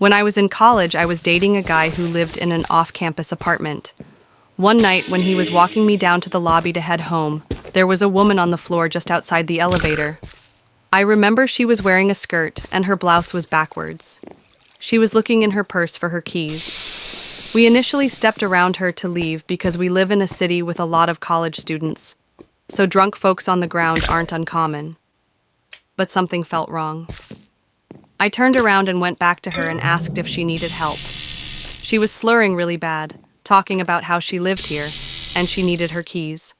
When I was in college, I was dating a guy who lived in an off-campus apartment. One night, when he was walking me down to the lobby to head home, there was a woman on the floor just outside the elevator. I remember she was wearing a skirt and her blouse was backwards. She was looking in her purse for her keys. We initially stepped around her to leave because we live in a city with a lot of college students, so drunk folks on the ground aren't uncommon. But something felt wrong. I turned around and went back to her and asked if she needed help. She was slurring really bad, talking about how she lived here, and she needed her keys.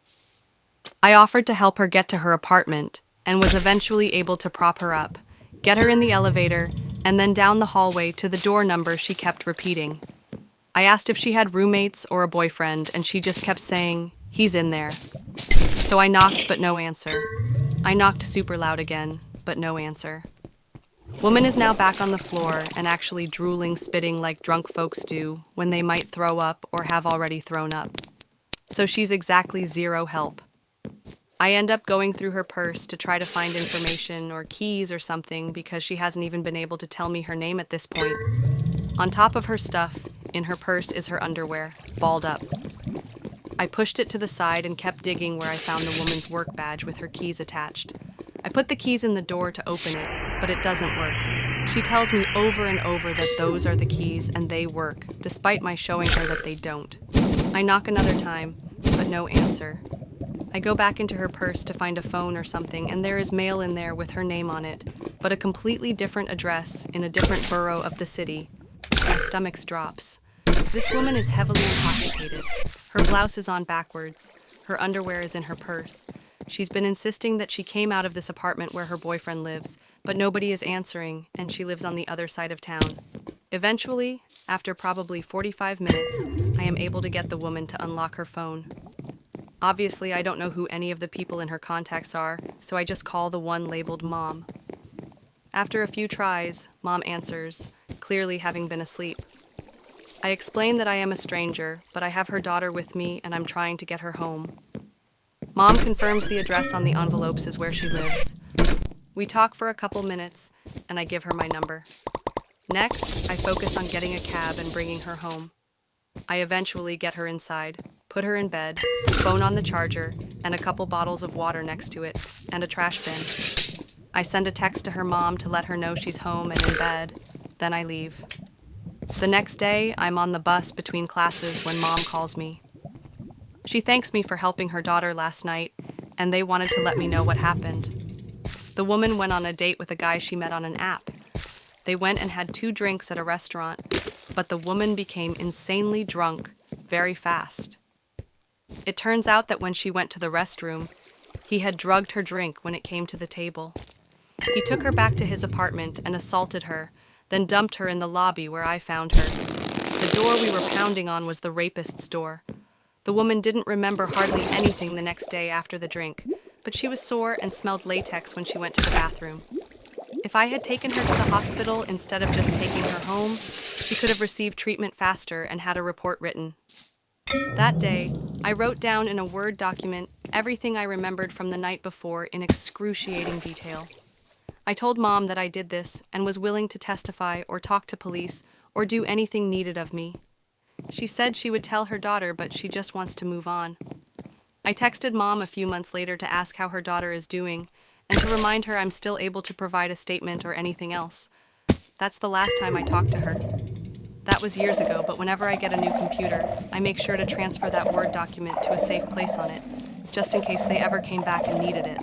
I offered to help her get to her apartment, and was eventually able to prop her up, get her in the elevator, and then down the hallway to the door number she kept repeating. I asked if she had roommates or a boyfriend, and she just kept saying, "He's in there." So I knocked, but no answer. I knocked super loud again, but no answer. Woman is now back on the floor and actually drooling, spitting like drunk folks do when they might throw up or have already thrown up. So she's exactly zero help. I end up going through her purse to try to find information or keys or something because she hasn't even been able to tell me her name at this point. On top of her stuff, in her purse is her underwear, balled up. I pushed it to the side and kept digging where I found the woman's work badge with her keys attached. I put the keys in the door to open it, but it doesn't work. She tells me over and over that those are the keys and they work, despite my showing her that they don't. I knock another time, but no answer. I go back into her purse to find a phone or something, and there is mail in there with her name on it, but a completely different address in a different borough of the city. My stomach drops. This woman is heavily intoxicated. Her blouse is on backwards. Her underwear is in her purse. She's been insisting that she came out of this apartment where her boyfriend lives, but nobody is answering, and she lives on the other side of town. Eventually, after probably 45 minutes, I am able to get the woman to unlock her phone. Obviously, I don't know who any of the people in her contacts are, so I just call the one labeled Mom. After a few tries, Mom answers, clearly having been asleep. I explain that I am a stranger, but I have her daughter with me and I'm trying to get her home. Mom confirms the address on the envelopes is where she lives. We talk for a couple minutes, and I give her my number. Next, I focus on getting a cab and bringing her home. I eventually get her inside, put her in bed, phone on the charger, and a couple bottles of water next to it, and a trash bin. I send a text to her mom to let her know she's home and in bed, then I leave. The next day, I'm on the bus between classes when Mom calls me. She thanks me for helping her daughter last night, and they wanted to let me know what happened. The woman went on a date with a guy she met on an app. They went and had 2 drinks at a restaurant, but the woman became insanely drunk very fast. It turns out that when she went to the restroom, he had drugged her drink when it came to the table. He took her back to his apartment and assaulted her, then dumped her in the lobby where I found her. The door we were pounding on was the rapist's door. The woman didn't remember hardly anything the next day after the drink, but she was sore and smelled latex when she went to the bathroom. If I had taken her to the hospital instead of just taking her home, she could have received treatment faster and had a report written. That day, I wrote down in a Word document everything I remembered from the night before in excruciating detail. I told Mom that I did this and was willing to testify or talk to police or do anything needed of me. She said she would tell her daughter, but she just wants to move on. I texted Mom a few months later to ask how her daughter is doing and to remind her I'm still able to provide a statement or anything else. That's the last time I talked to her. That was years ago, but whenever I get a new computer, I make sure to transfer that Word document to a safe place on it, just in case they ever came back and needed it.